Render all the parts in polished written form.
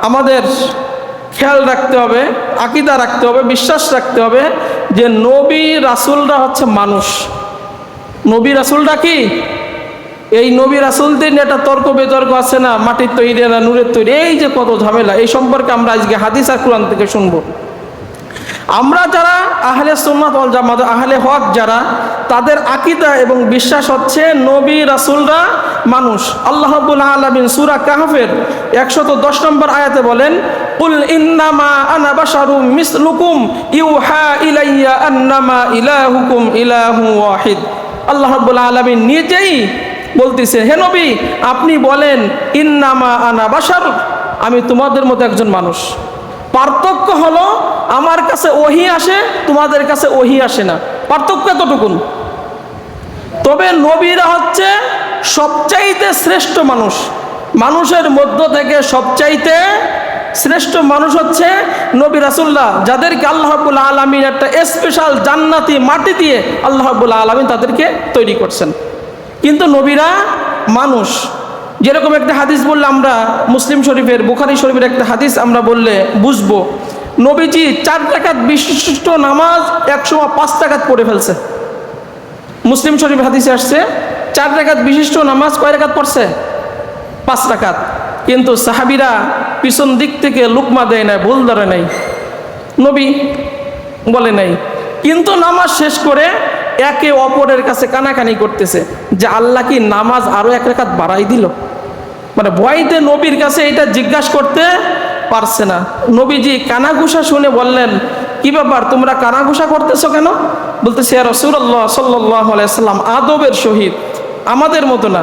আমাদের খেয়াল রাখতে হবে, আকীদা রাখতে হবে, বিশ্বাস রাখতে হবে যে নবী রাসূলরা হচ্ছে মানুষ। নবী রাসূলরা কি? এই নবী রাসূলদের নিয়ে একটা তর্ক বিতর্ক আছে না, মাটির তৈরি না নূরের তৈরি, এই যে কত ঝামেলা, এই সম্পর্কে আমরা আজকে হাদিস আর কোরআন থেকে শুনবো। আমরা যারা আহলে সুন্নাত ওয়াল জামাত, আহলে হক যারা, তাদের আকীদা এবং বিশ্বাস হচ্ছে নবী রাসূলরা মানুষ। আল্লাহ রাব্বুল আলামিন সূরা কাহফের 110 নম্বর আয়াতে বলেন, কুল ইন্নামা আনা বাশারুম মিসলুকুম ইউহা ইলাইয়া আন্নামা ইলাহুকুম ইলাহু ওয়াহিদ। আল্লাহ রাব্বুল আলামিন নিজেই বলতেছে, হে নবী আপনি বলেন ইন্নামা আনা বাশার, আমি তোমাদের মতো একজন মানুষ। পার্থক্য হলো আমার কাছে ওহী আসে, তোমাদের কাছে ওহী আসে না, পার্থক্য এতটুকুন। তবে নবীরা হচ্ছে সবচাইতে শ্রেষ্ঠ মানুষ। মানুষের মধ্য থেকে সবচাইতে শ্রেষ্ঠ মানুষ হচ্ছে নবী রাসূলুল্লাহ, যাদেরকে আল্লাহ রাব্বুল আলামিন একটা স্পেশাল জান্নাতি মাটি দিয়ে আল্লাহ রাব্বুল আলামিন তাদেরকে তৈরি করছেন। কিন্তু নবীরা মানুষ। যেরকম একটা হাদিস বললে আমরা মুসলিম শরীফের, বুখারী শরীফের একটা হাদিস আমরা বললে বুঝবো, নবীজি 4 রাকাত বিশিষ্ট নামাজ একসময় 5 রাকাত পড়ে ফেলছে। মুসলিম শরীফ হাদিসে আসছে 4 রাকাত বিশিষ্ট নামাজ কয় রাকাত পড়ছে? 5 রাকাত। কিন্তু সাহাবীরা পিছন দিক থেকে লুকমা দেয় না, ভুল ধরে নাই, নবী বলে নাই। কিন্তু নামাজ শেষ করে একে অপরের কাছে কানাকানি করতেছে যে আল্লাহ কি নামাজ আরো 1 রাকাত বাড়াই দিল? মানে ভয়তে নবীর কাছে এটা জিজ্ঞাসা করতে পারছে না। নবীজি কানাঘুষা শুনে বললেন, কি ব্যাপার তোমরা কানাঘুষা করতেছো কেন? বলতেছে, ইয়া রাসূলুল্লাহ সাল্লাল্লাহু আলাইহি ওয়াসাল্লাম আদবের সহিত, আমাদের মতো না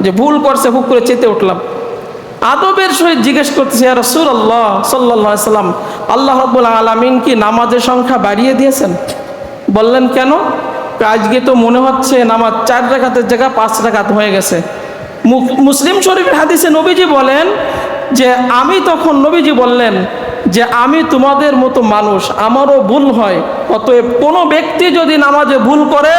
যে ভুল করছে হুক করে চেতে উঠলাম, আদবের সহিত জিজ্ঞেস করতেছে, ইয়া রাসূলুল্লাহ সাল্লাল্লাহু আলাইহি ওয়াসাল্লাম আল্লাহ রাব্বুল আলামিন কি নামাজের সংখ্যা বাড়িয়ে দিয়েছেন? বললেন কেন? আজকে তো মনে হচ্ছে নামাজ 4 রাকাতের জায়গা 5 রাকাত হয়ে গেছে। মুসলিম শরীফের হাদিসে নবীজি বলেন যে নবীজি বললেন যে আমি তোমাদের মতো মানুষ, আমারও ভুল হয়, অতএব কোনো ব্যক্তি যদি নামাজে ভুল করে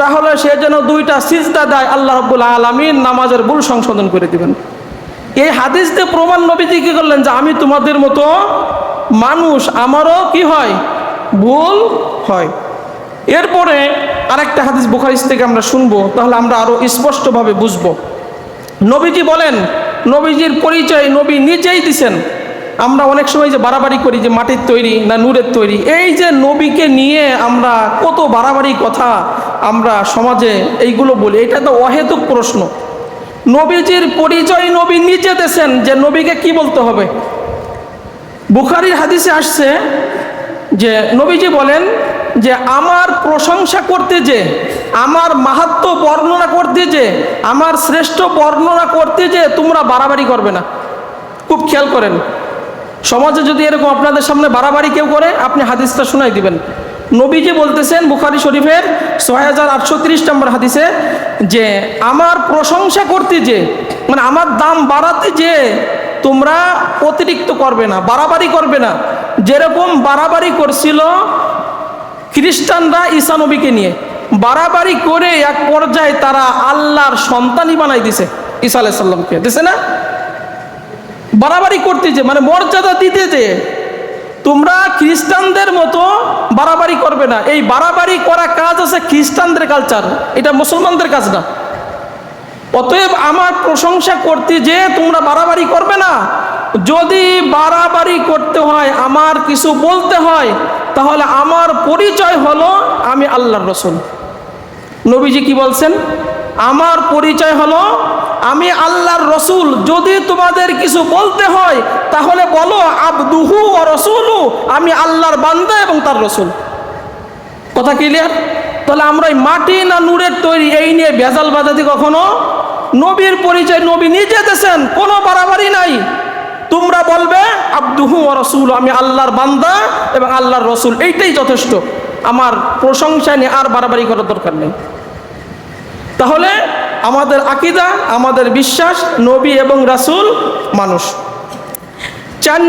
তাহলে সে যেন 2টা সিজদা দেয়, আল্লাহ রাব্বুল আলামিন নামাজের ভুল সংশোধন করে দিবেন। এই হাদিস দিয়ে প্রমাণ নবীজি কি করলেন যে আমি তোমাদের মতো মানুষ, আমারও কি হয়? ভুল হয়। এরপরে আরেকটা হাদিস বুখারী থেকে আমরা শুনবো, তাহলে আমরা আরো স্পষ্টভাবে বুঝবো। নবীজি বলেন, নবীজির পরিচয় নবী নিজেই দিছেন। আমরা অনেক সময় যে বাড়াবাড়ি করি যে মাটির তৈরি না নূরের তৈরি, এই যে নবীকে নিয়ে আমরা কত বাড়াবাড়ি কথা আমরা সমাজে এইগুলো বলি, এটা তো অহেতুক প্রশ্ন। নবীজির পরিচয় নবী নিজে দিয়েছেন যে নবীকে কি বলতে হবে। বুখারীর হাদিসে আসছে যে নবীজি বলেন যে আমার প্রশংসা করতে যে, আমার মাহাত্ম্য বর্ণনা করতে যে, আমার শ্রেষ্ঠ বর্ণনা করতে যে তোমরা বাড়াবাড়ি করবে না। খুব খেয়াল করেন, সমাজে যদি এরকম আপনাদের সামনে বাড়াবাড়ি কেউ করে আপনি হাদিসটা শোনাই দিবেন। নবীজি বলতেছেন বুখারী শরীফের 6830 নম্বর হাদিসে যে আমার প্রশংসা করতে যে, মানে আমার দাম বাড়াতে যে তোমরা অতিরিক্ত করবে না, বাড়াবাড়ি করবে না। যেরকম বাড়াবাড়ি করছিল খ্রিস্টানরা ঈসা নবীকে নিয়ে, বাড়াবাড়ি করে এক পর্যায়ে তারা আল্লাহর সন্তানই বানাই দিছে, ঈসা আলাইহিস সালামকে দিছে না। বাড়াবাড়ি করতে যে মানে মর্যাদা দিতে যে তোমরা খ্রিস্টানদের মতো বাড়াবাড়ি করবে না। এই বাড়াবাড়ি করা কাজ আছে খ্রিস্টানদের কালচার, এটা মুসলমানদের কাজ না। অতএব আমার প্রশংসা করতে যে তোমরা বাড়াবাড়ি করবে না। যদি বাড়াবাড়ি করতে হয়, আমার কিছু বলতে হয়, তাহলে আমার পরিচয় হলো আমি আল্লাহর রাসূল। নবীজি কি বলছেন? আমার পরিচয় হলো আমি আল্লাহর রাসূল। যদি তোমাদের কিছু বলতে হয় তাহলে বলো আবদুহু ওয়া রাসূলু, আমি আল্লাহর বান্দা এবং তার রাসূল। কথা ক্লিয়ার? তাহলে আমরা মাটি না নূরের তৈরি এই নিয়ে ভেজাল বাজাতে কখনো, নবীর পরিচয় নবী নিজে দিয়েছেন, কোনো বাড়াবাড়ি নাই। তোমরা বলবে আবদুহু ওয়া রাসূলু, আমি আল্লাহর বান্দা এবং আল্লাহর রাসূল, এইটাই যথেষ্ট। আমার প্রশংসা নিয়ে আর বাড়াবাড়ি করার দরকার নেই। তাহলে আমাদের আকীদা, আমাদের বিশ্বাস নবী এবং রাসূল মানুষ। 4